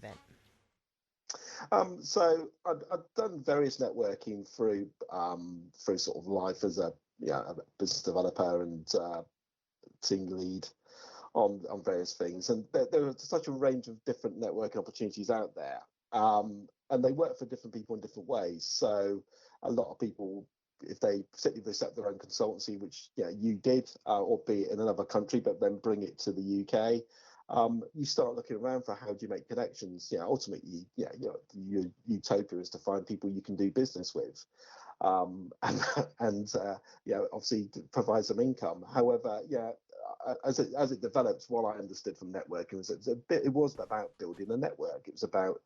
event? So I've done various networking through sort of life as a business developer and team lead on various things, and there are such a range of different networking opportunities out there, and they work for different people in different ways. So a lot of people, if they particularly if they set their own consultancy, which you did, albeit in another country, but then bring it to the UK. You start looking around for how do you make connections. Ultimately, your utopia is to find people you can do business with, and obviously provide some income. However, as it developed, what I understood from networking was it was about building a network. It was about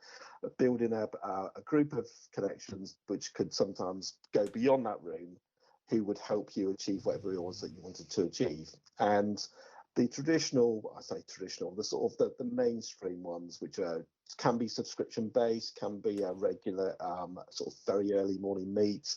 building a group of connections which could sometimes go beyond that room, who would help you achieve whatever it was that you wanted to achieve. And the sort of the mainstream ones, which can be subscription based, can be a regular sort of very early morning meet.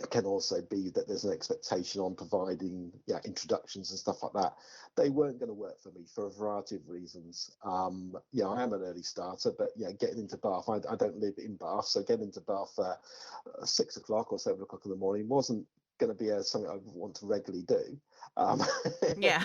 It can also be that there's an expectation on providing introductions and stuff like that. They weren't going to work for me for a variety of reasons. I am an early starter, but getting into Bath, I don't live in Bath, so getting into Bath 6 o'clock or 7 o'clock in the morning wasn't going to be something I would want to regularly do. Yeah.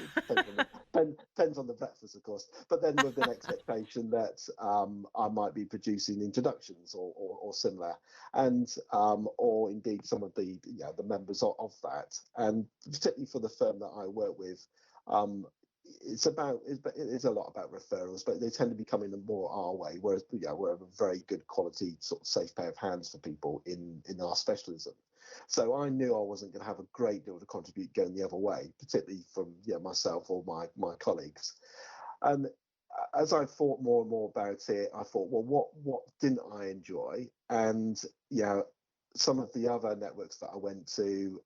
Depends on the breakfast, of course, but then with an expectation that I might be producing introductions or similar, and or indeed some of the members of that, and particularly for the firm that I work with. It's a lot about referrals, but they tend to be coming more our way. Whereas we're a very good quality sort of safe pair of hands for people in our specialism. So I knew I wasn't going to have a great deal to contribute going the other way, particularly from myself or my colleagues. And as I thought more and more about it, I thought, well, what didn't I enjoy? And some of the other networks that I went to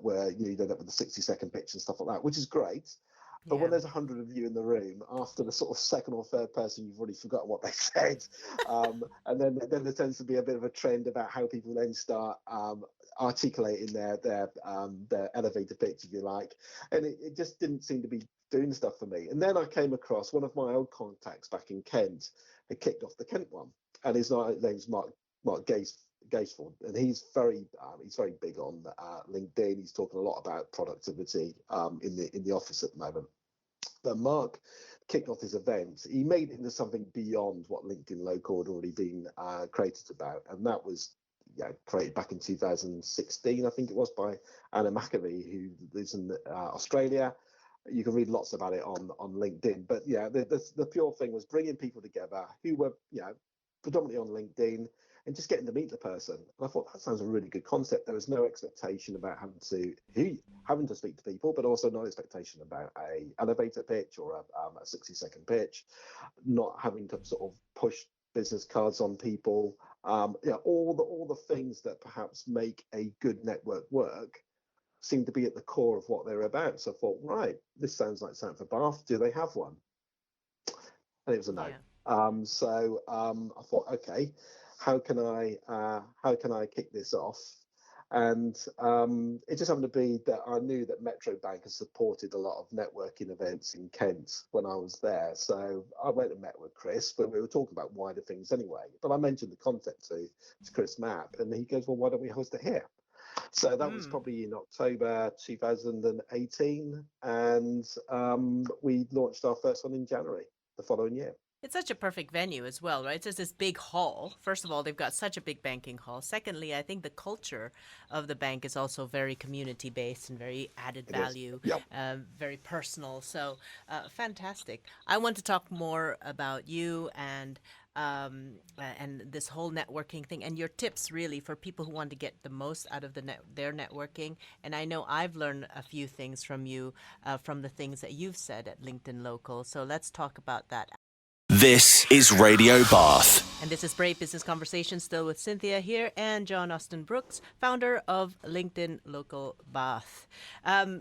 where you end up with the 60-second pitch and stuff like that, which is great. But when Yeah. there's 100 of you in the room, after the sort of second or third person, you've already forgotten what they said. And then there tends to be a bit of a trend about how people then start articulating their elevator pitch, if you like. And it just didn't seem to be doing stuff for me. And then I came across one of my old contacts back in Kent, had kicked off the Kent one. And his name's Mark Gaisford, and he's very big on LinkedIn. He's talking a lot about productivity in the office at the moment. But Mark kicked off his event. He made it into something beyond what LinkedIn Local had already been created about, and that was created back in 2016, I think it was, by Anna McAvee, who lives in Australia. You can read lots about it on LinkedIn. But the pure thing was bringing people together who were predominantly on LinkedIn, and just getting to meet the person. And I thought that sounds a really good concept. There was no expectation about having to speak to people, but also no expectation about a elevator pitch or a 60-second pitch, not having to sort of push business cards on people. All the things that perhaps make a good network work seem to be at the core of what they're about. So I thought, right, this sounds like something for Bath. Do they have one? And it was a no. Yeah. I thought, okay, how can I kick this off? And it just happened to be that I knew that Metro Bank has supported a lot of networking events in Kent when I was there. So I went and met with Chris, but we were talking about wider things anyway. But I mentioned the concept to Chris Mapp, and he goes, well, why don't we host it here? So that was probably in October 2018, and we launched our first one in January the following year. It's such a perfect venue as well, right? It's just this big hall. First of all, they've got such a big banking hall. Secondly, I think the culture of the bank is also very community based and very added It is. value, Yep. very personal. So fantastic. I want to talk more about you and this whole networking thing and your tips really for people who want to get the most out of their networking. And I know I've learned a few things from you from the things that you've said at LinkedIn Local. So let's talk about that. This is Radio Bath. And this is Brave Business Conversation, still with Cynthia here and John Austin Brooks, founder of LinkedIn Local Bath.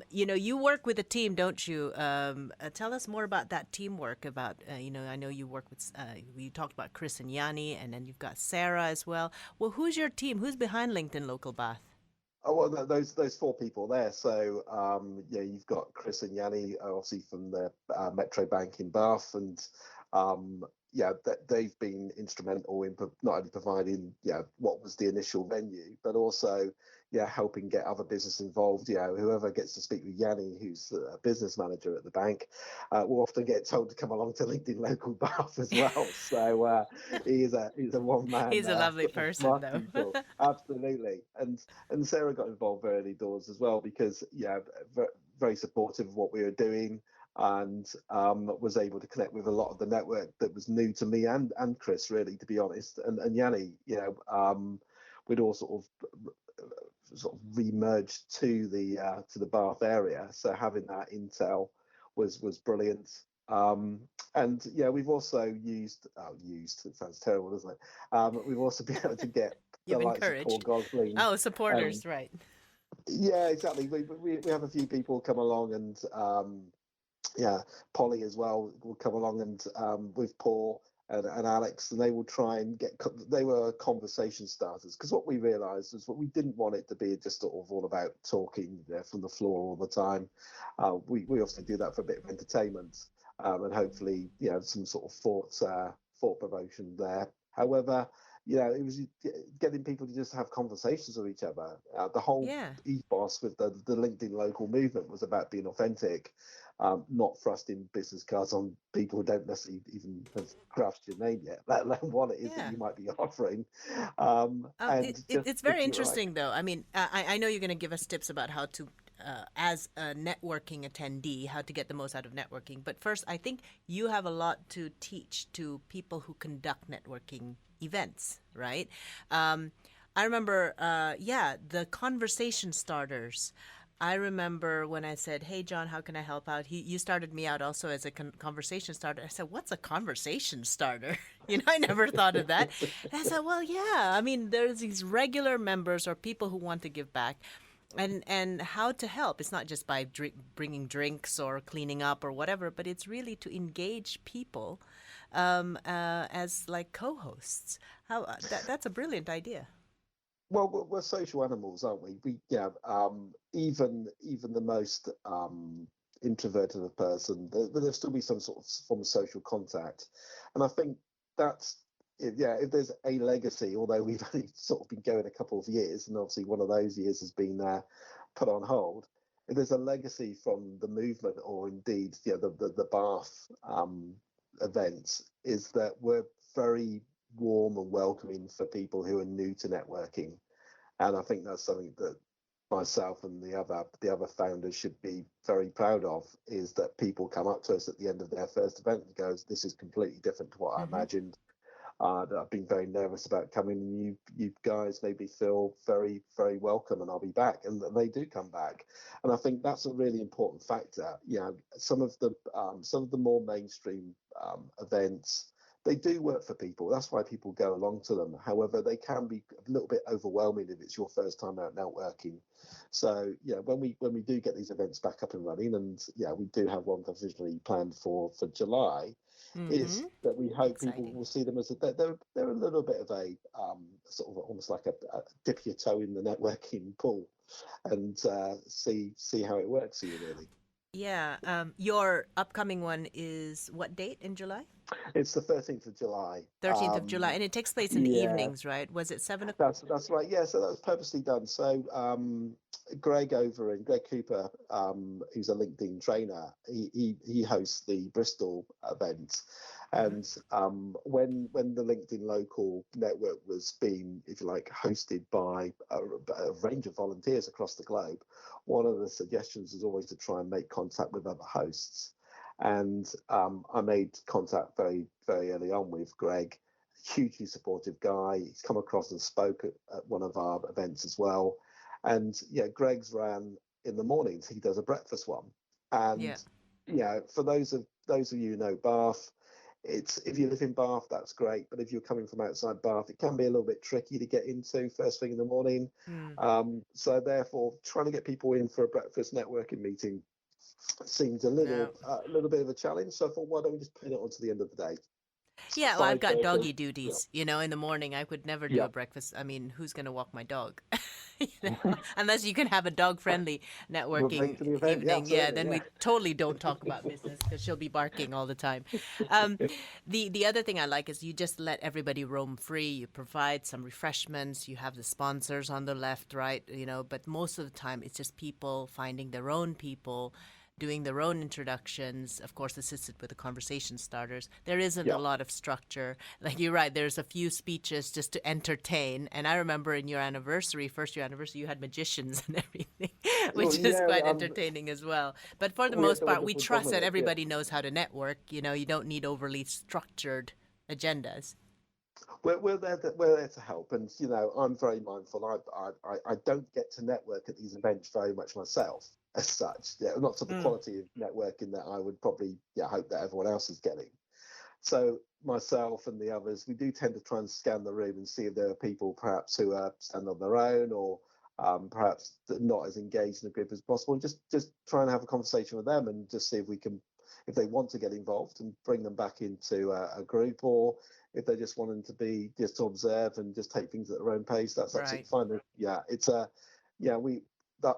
You work with a team, don't you? Tell us more about that teamwork. I know you work with, you talked about Chris and Yanni, and then you've got Sarah as well. Well, who's your team? Who's behind LinkedIn Local Bath? Oh, well, those four people there. So you've got Chris and Yanni, obviously from the Metro Bank in Bath, and they've been instrumental in not only providing what was the initial venue, but also helping get other business involved. Whoever gets to speak with Yanni, who's a business manager at the bank, will often get told to come along to LinkedIn Local Bath as well. So he's a one man He's a lovely sort of person, though. marketing tool. Absolutely. And Sarah got involved very early doors as well, because very supportive of what we were doing, and was able to connect with a lot of the network that was new to me and Chris, really, to be honest, and Yanni. We'd all sort of remerged to the Bath area, so having that intel was brilliant. And we've also used it sounds terrible, doesn't it? We've also been able to get the You've likes of Paul encouraged. Gosling. Oh, supporters, right. Yeah, exactly. We have a few people come along, and Polly as well will come along, and with Paul and Alex, and they will try and they were conversation starters, because what we realized was what we didn't want it to be just sort of all about talking from the floor all the time. We also do that for a bit of entertainment, and hopefully some sort of thought promotion there. However, it was getting people to just have conversations with each other. The whole Yeah. ethos with the LinkedIn Local movement was about being authentic, not thrusting business cards on people who don't necessarily even have grasped your name yet, let alone what it is that Yeah. you might be offering. It's very interesting, though. I mean, I know you're going to give us tips about how to, as a networking attendee, how to get the most out of networking. But first, I think you have a lot to teach to people who conduct networking events, right? I remember, the conversation starters. I remember when I said, "Hey, John, how can I help out?" You started me out also as a conversation starter. I said, "What's a conversation starter?" I never thought of that. And I said, "Well, yeah. I mean, there's these regular members or people who want to give back, and how to help. It's not just by bringing drinks or cleaning up or whatever, but it's really to engage people as like co-hosts. That's a brilliant idea." Well, we're social animals, aren't we? Even the most introverted of person, there'll still be some sort of form of social contact, and I think that's if there's a legacy, although we've only sort of been going a couple of years, and obviously one of those years has been put on hold. If there's a legacy from the movement, or indeed the Bath events, is that we're very warm and welcoming for people who are new to networking, and I think that's something that myself and the other founders should be very proud of, is that people come up to us at the end of their first event and goes, "This is completely different to what I imagined. I've been very nervous about coming, and you guys made me feel very, very welcome, and I'll be back." And they do come back, and I think that's a really important factor. Some of the more mainstream events, they do work for people. That's why people go along to them. However, they can be a little bit overwhelming if it's your first time out networking. So when we do get these events back up and running, and we do have one provisionally planned for July, is that we hope people Exciting. will see them as they're a little bit of a sort of almost like a dip your toe in the networking pool, and see how it works for you, really. Yeah. Your upcoming one is what date in July? It's the 13th of July. 13th of July, and it takes place in the Yeah, evenings, right? Was it 7 o'clock? that's right. Yeah, so that was purposely done. So Greg Cooper, who's a LinkedIn trainer, he hosts the Bristol event, and when the LinkedIn Local network was being, if you like, hosted by a range of volunteers across the globe, one of the suggestions is always to try and make contact with other hosts. And I made contact very, very early on with Greg. Hugely supportive guy. He's come across and spoke at one of our events as well. And Greg's ran in the mornings. He does a breakfast one. Yeah. And for those of you who know Bath, it's, if you live in Bath, that's great. But if you're coming from outside Bath, it can be a little bit tricky to get into first thing in the morning. So therefore, trying to get people in for a breakfast networking meeting seems a No. little bit of a challenge. So I thought, why don't we just put it on to the end of the day? Yeah, well, I've got 5:30. doggy Yeah. duties. In the morning, I could never do Yeah. a breakfast. I mean, who's going to walk my dog? You know, unless you can have a dog-friendly Remain networking for the event. Yeah, evening, yeah, absolutely. then Yeah. we totally don't talk about business because she'll be barking all the time. Um, the other thing I like is you just let everybody roam free. You provide some refreshments. You have the sponsors on the left, right, but most of the time it's just people finding their own people, doing their own introductions, of course, assisted with the conversation starters. There isn't a Yeah. lot of structure. Like you're right, there's a few speeches just to entertain. And I remember in your anniversary, first year anniversary, you had magicians and everything, Well, which is yeah. quite entertaining as well. But for the We had most the part, we wonderful trust that Dominic. Yeah. everybody knows how to network. You don't need overly structured agendas. We're there to help, and I'm very mindful. I don't get to network at these events very much myself, as such. Yeah, not to the Mm, quality of networking that I would probably hope that everyone else is getting. So myself and the others, we do tend to try and scan the room and see if there are people perhaps who are standing on their own or perhaps not as engaged in the group as possible, and just try and have a conversation with them and just see if we can, if they want to get involved and bring them back into a group, or if they just want them to be just to observe and just take things at their own pace. That's right. absolutely fine. Yeah, it's a we that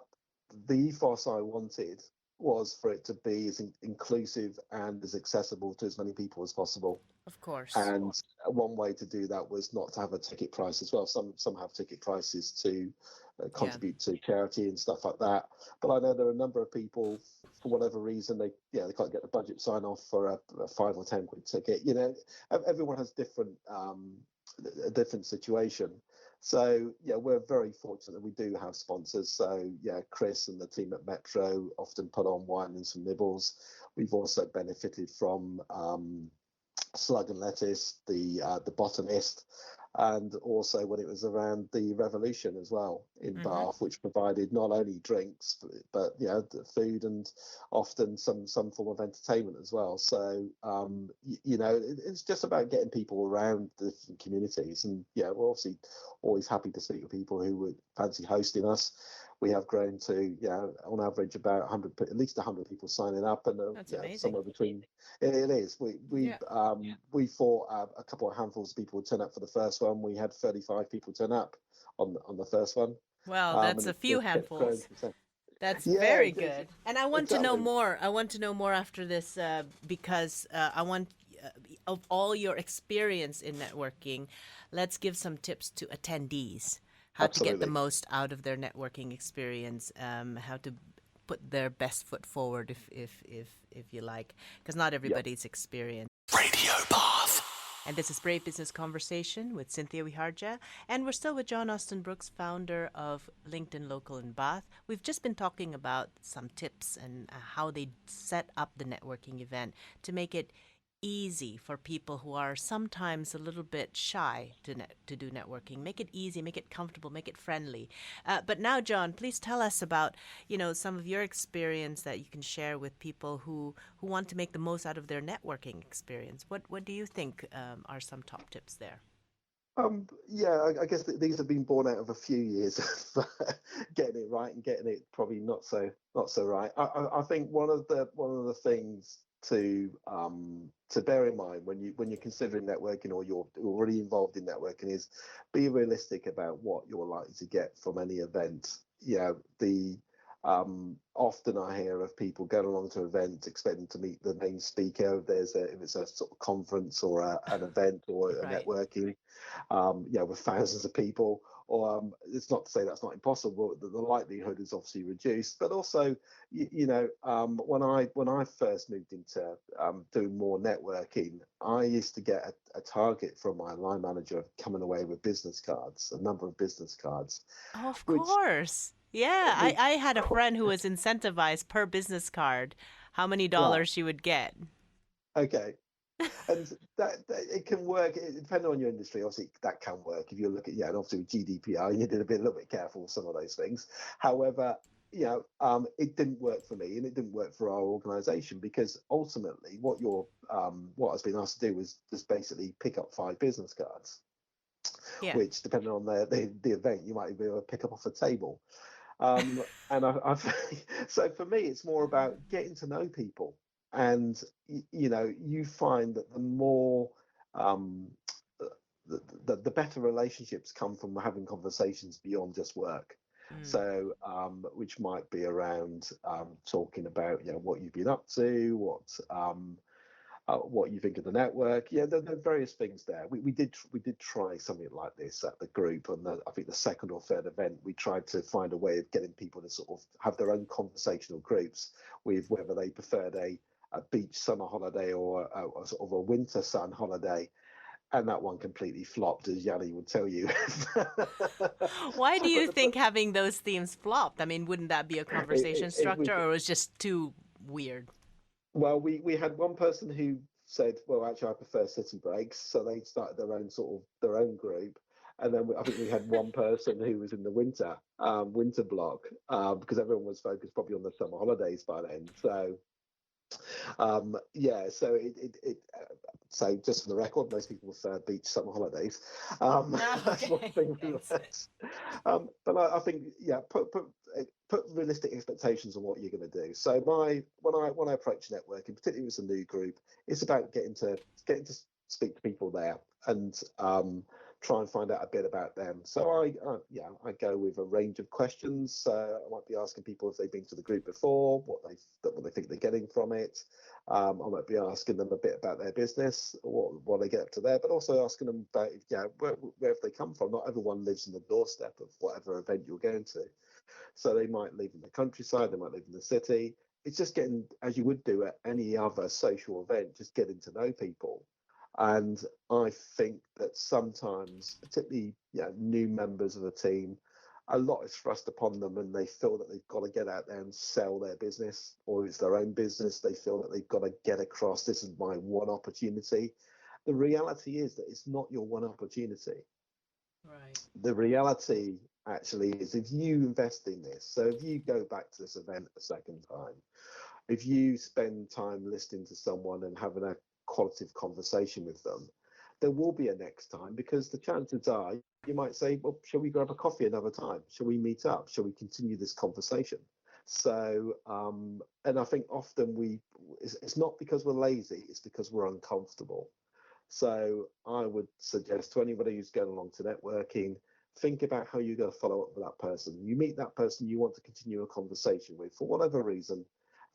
the ethos I wanted was for it to be as inclusive and as accessible to as many people as possible. Of course. And one way to do that was not to have a ticket price as well. Some have ticket prices to Yeah. contribute to charity and stuff like that. But I know there are a number of people, for whatever reason, they can't get the budget sign off for a 5 or 10 quid ticket. Everyone has a different situation. So yeah, we're very fortunate that we do have sponsors. So yeah, Chris and the team at Metro often put on wine and some nibbles. We've also benefited from Slug and Lettuce, the Botanist, and also when it was around the Revolution as well in Mm-hmm. Bath, which provided not only drinks but the food and often some form of entertainment as well. So it's just about getting people around the different communities, and yeah, we're obviously always happy to speak with people who would fancy hosting us. We have grown to on average about 100, at least 100 people signing up, and That's amazing. somewhere between. It is. We thought a couple of handfuls of people would turn up for the first one. We had 35 people turn up on the first one, Well, that's and a it few kept growing handfuls. from there. That's Yeah, very good. And I want to know exactly. more. I want to know more after this because I want, of all your experience in networking, let's give some tips to attendees how to get the Absolutely. most out of their networking experience, how to put their best foot forward, if you like, because not Yeah. everybody's experienced. Radio Bath. And this is Brave Business Conversation with Cynthia Wiharja. And we're still with John Austin Brooks, founder of LinkedIn Local in Bath. We've just been talking about some tips and how they set up the networking event to make it easy for people who are sometimes a little bit shy to do networking. Make it easy, make it comfortable, make it friendly. But now, John, please tell us about some of your experience that you can share with people who want to make the most out of their networking experience. What do you think are some top tips there? Yeah, I guess these have been born out of a few years of getting it right and getting it probably not so right. I think one of the things to bear in mind when you're considering networking or you're already involved in networking is be realistic about what you're likely to get from any event. The often I hear of people going along to events expecting to meet the main speaker. If it's a sort of conference or an event or a Right. networking, with thousands of people. Or it's not to say that's not impossible. The likelihood is obviously reduced, but also, when I first moved into doing more networking, I used to get a target from my line manager of coming away with business cards, a number of business cards, Oh, of which course. Yeah, I, which I had a friend who was incentivized per business card how many right, dollars she would get. okay. And that it can work depending on your industry. Obviously, that can work if you look at and obviously with GDPR, you need to be a little bit careful with some of those things. However, it didn't work for me, and it didn't work for our organisation because ultimately, what I was being asked to do was just basically pick up 5 business cards, Yeah. which depending on the event, you might be able to pick up off a table. And so for me, it's more about getting to know people, and you find that the more um, the better relationships come from having conversations beyond just work. So, which might be around talking about, what you've been up to, what you think of the network. Yeah, there are various things there. We did try something like this at the group, and I think the second or third event we tried to find a way of getting people to sort of have their own conversational groups with whether they preferred a beach summer holiday or a sort of a winter sun holiday. And that one completely flopped, as Yanni would tell you. Why do you But think having those themes flopped? I mean, wouldn't that be a conversation it was structure, or was just too weird? Well, we had one person who said, "Well, actually, I prefer city breaks," so they started their own group. And then I think we had one person who was in the winter block, because everyone was focused probably on the summer holidays by then. So yeah, so so just for the record, most people prefer beach summer holidays. That's one Okay, thing we thanks. learned. But I think, yeah, put realistic expectations on what you're going to do. So when I approach networking, particularly with a new group, it's about getting to speak to people there and try and find out a bit about them. So I go with a range of questions. I might be asking people if they've been to the group before, what they think they're getting from it. I might be asking them a bit about their business, what they get up to there, but also asking them about where have they come from. Not everyone lives in the doorstep of whatever event you're going to. So they might live in the countryside, they might live in the city. It's just getting, as you would do at any other social event, just getting to know people. And I think that sometimes, particularly new members of the team, a lot is thrust upon them and they feel that they've got to get out there and sell their business, or it's their own business. They feel that they've got to get across, this is my one opportunity. The reality is that it's not your one opportunity. Right. The reality actually is, if you invest in this, so if you go back to this event a second time, if you spend time listening to someone and having a qualitative conversation with them, there will be a next time, because the chances are you might say, well, shall we grab a coffee another time? Shall we meet up? Shall we continue this conversation? So, and I think often it's not because we're lazy, it's because we're uncomfortable. So I would suggest to anybody who's going along to networking, think about how you're going to follow up with that person. You meet that person you want to continue a conversation with for whatever reason.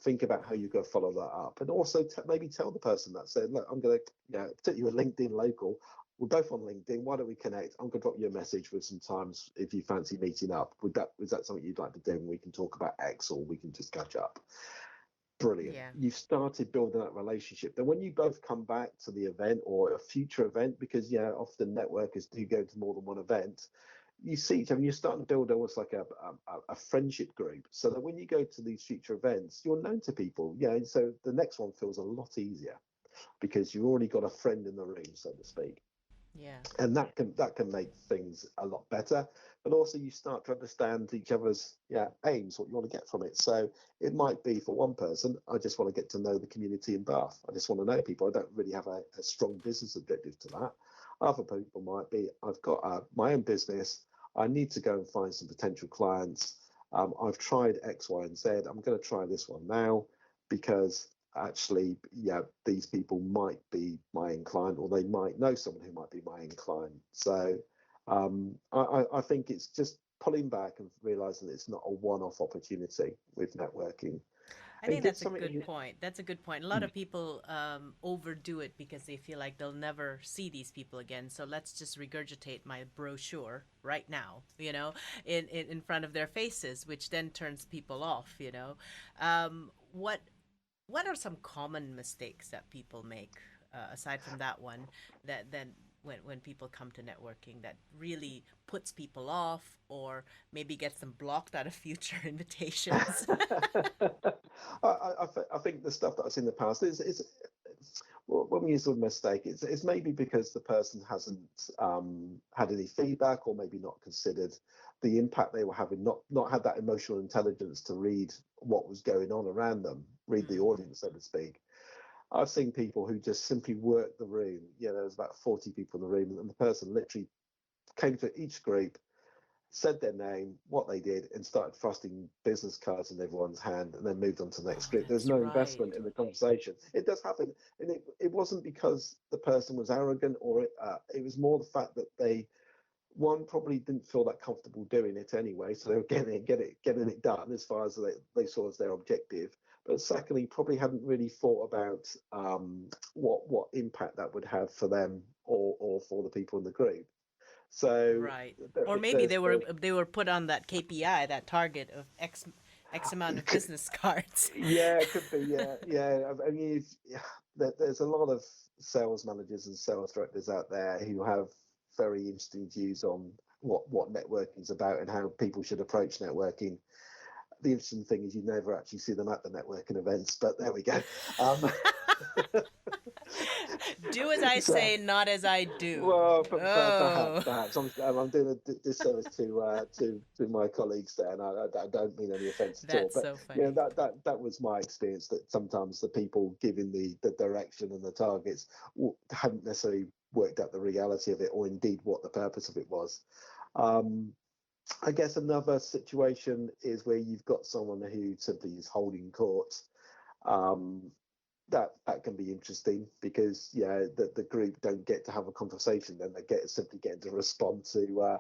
Think about how you're going to follow that up, and also maybe tell the person that, said, look, I'm going to, particularly a LinkedIn local, we're both on LinkedIn. Why don't we connect? I'm going to drop you a message with some times if you fancy meeting up. Is that something you'd like to do? And we can talk about X, or we can just catch up. Brilliant. Yeah. You've started building that relationship. Then when you both come back to the event or a future event, because often networkers do go to more than one event, you see each other and you're starting to build almost like a friendship group, so that when you go to these future events, you're known to people. So the next one feels a lot easier because you've already got a friend in the room, so to speak. Yeah. And that can make things a lot better. But also you start to understand each other's aims, what you want to get from it. So it might be, for one person, I just want to get to know the community in Bath. I just want to know people. I don't really have a strong business objective to that. Other people might be, I've got my own business, I need to go and find some potential clients. I've tried X, Y, and Z. I'm going to try this one now because actually, these people might be my end client, or they might know someone who might be my end client. So I think it's just pulling back and realizing that it's not a one-off opportunity with networking. I And think get that's a something. good point. That's a good point. A lot of people overdo it because they feel like they'll never see these people again. So let's just regurgitate my brochure right now, in front of their faces, which then turns people off. What what are some common mistakes that people make, aside from that one, that then when people come to networking, that really puts people off, or maybe gets them blocked out of future invitations? I think the stuff that I've seen in the past is when we use the word mistake, it's maybe because the person hasn't had any feedback, or maybe not considered the impact they were having, not had that emotional intelligence to read what was going on around them, read the audience, so to speak. I've seen people who just simply worked the room. There was about 40 people in the room, and the person literally came to each group, said their name, what they did, and started thrusting business cards in everyone's hand, and then moved on to the next Oh, group. There's that's no right. investment in the conversation. It does happen, and it wasn't because the person was arrogant, or it was more the fact that they one probably didn't feel that comfortable doing it anyway, so they were getting it done as far as they saw as their objective. But secondly, probably hadn't really thought about what impact that would have for them or for the people in the group. So Right. Or maybe there's they were put on that KPI, that target of X amount of business cards. yeah, it could be. Yeah. I mean, there's a lot of sales managers and sales directors out there who have very interesting views on what networking is about and how people should approach networking. The interesting thing is you never actually see them at the networking events, but there we go. Do as I So, say, not as I do. well, Oh, perhaps I'm doing a disservice to my colleagues there, and I don't mean any offence at all. that's But so yeah, funny. that was my experience. That sometimes the people giving the direction and the targets hadn't necessarily worked out the reality of it, or indeed what the purpose of it was. Um, I guess another situation is where you've got someone who simply is holding court. Um, that can be interesting because the group don't get to have a conversation, then they simply getting to respond to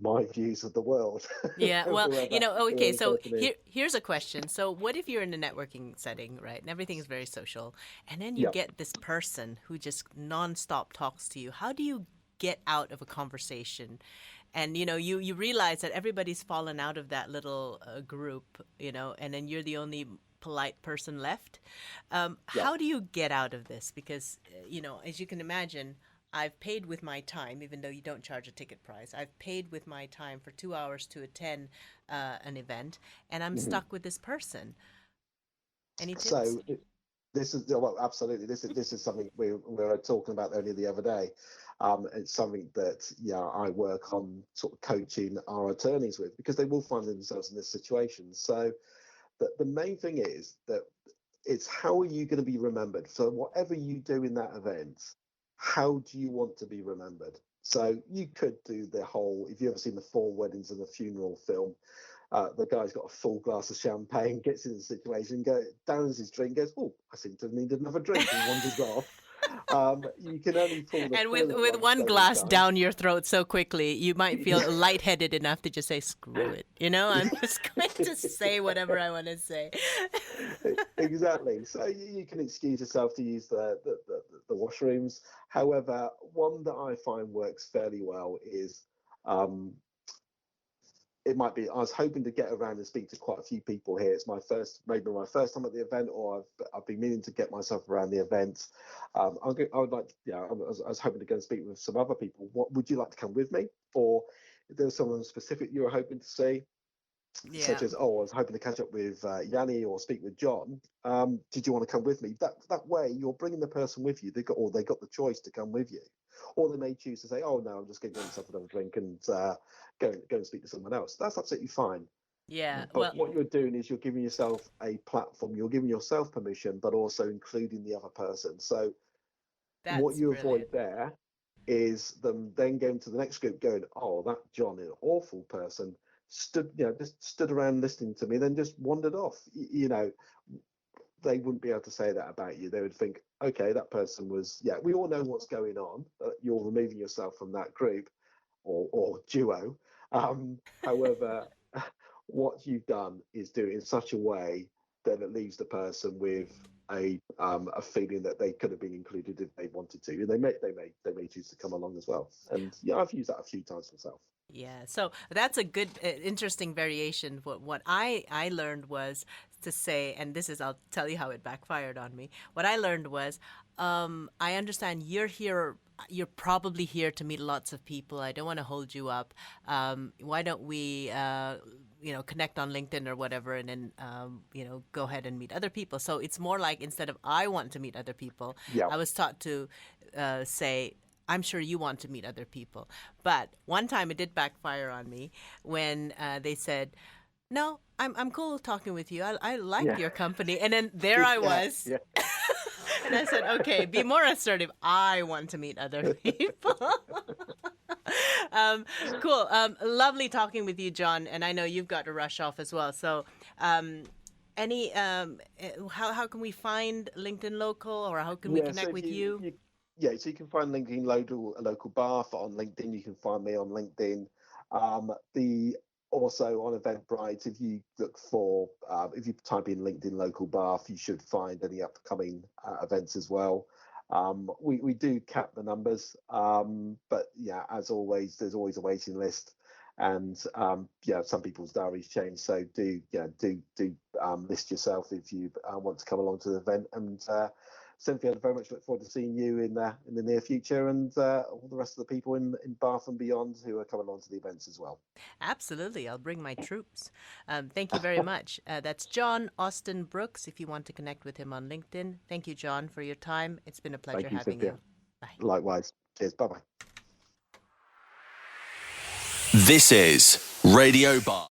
my views of the world. Yeah, well, okay, Whoever the so person is. here's a question. So, what if you're in a networking setting, right? And everything is very social, and then you Yeah. get this person who just nonstop talks to you. How do you get out of a conversation? And you realize that everybody's fallen out of that little group, and then you're the only polite person left. Yeah. How do you get out of this? Because as you can imagine, I've paid with my time, even though you don't charge a ticket price. I've paid with my time for 2 hours to attend an event, and I'm Mhm. stuck with this person. Any tips? So this is well, absolutely. This is something we were talking about only the other day. It's something that I work on sort of coaching our attorneys with because they will find themselves in this situation. So the main thing is that it's how are you going to be remembered? So whatever you do in that event, how do you want to be remembered? So you could do the whole. If you ever seen the Four Weddings and a Funeral film, the guy's got a full glass of champagne, gets in the situation, downs his drink, goes, "Oh, I seem to have needed another drink," and wanders off. You can only pull the And with further with ones one so many glass times. down your throat so quickly, you might feel lightheaded enough to just say, "Screw it." I'm just going to say whatever I want to say. Exactly. So you can excuse yourself to use the washrooms. However, one that I find works fairly well is um, it might be. I was hoping to get around and speak to quite a few people here. It's maybe my first time at the event, or I've been meaning to get myself around the event. I would like, I was hoping to go and speak with some other people. What would you like to come with me, or if there was someone specific you were hoping to see? Yeah. Such as, oh, I was hoping to catch up with Yanni or speak with John. Did you want to come with me? That way, you're bringing the person with you. They got the choice to come with you, or they may choose to say, oh no, I'm just going to get myself another drink and go and speak to someone else. That's absolutely fine. Yeah. But Well, what you're doing is you're giving yourself a platform. You're giving yourself permission, but also including the other person. So what that's you avoid brilliant. there is them then going to the next group going, oh, that John is an awful person, just stood around listening to me, then just wandered off. They wouldn't be able to say that about you. They would think, okay, that person was, we all know what's going on. You're removing yourself from that group or duo. However, what you've done is do it in such a way that it leaves the person with a feeling that they could have been included if they wanted to, and they may choose to come along as well. And I've used that a few times myself. Yeah, so that's a good, interesting variation. What I learned was to say, and this is, I'll tell you how it backfired on me. What I learned was, I understand you're here. You're probably here to meet lots of people. I don't want to hold you up. Why don't we, connect on LinkedIn or whatever, and then, go ahead and meet other people. So it's more like instead of I want to meet other people, Yeah, I was taught to say, I'm sure you want to meet other people. But one time it did backfire on me when they said, no, I'm cool talking with you. I like yeah, your company. And then there I yeah, was. yeah. And I said, okay, be more assertive. I want to meet other people. um, cool. Lovely talking with you, John. And I know you've got to rush off as well. So, how can we find LinkedIn Local, or how can we Yeah, so connect if with you? Yeah, so you can find LinkedIn local Bath on LinkedIn. You can find me on LinkedIn. The Also on Eventbrite, if you look for if you type in LinkedIn local Bath, you should find any upcoming events as well. We do cap the numbers, but yeah, as always, there's always a waiting list, and yeah, some people's diaries change. So do list yourself if you want to come along to the event. And Cynthia, I very much look forward to seeing you in the near future, and all the rest of the people in Bath and beyond who are coming along to the events as well. Absolutely. I'll bring my troops. Thank you very much. That's John Austin Brooks, if you want to connect with him on LinkedIn. Thank you, John, for your time. It's been a pleasure Thank you, having Cynthia. you. Bye. Likewise. Cheers. Bye bye. This is Radio Bath.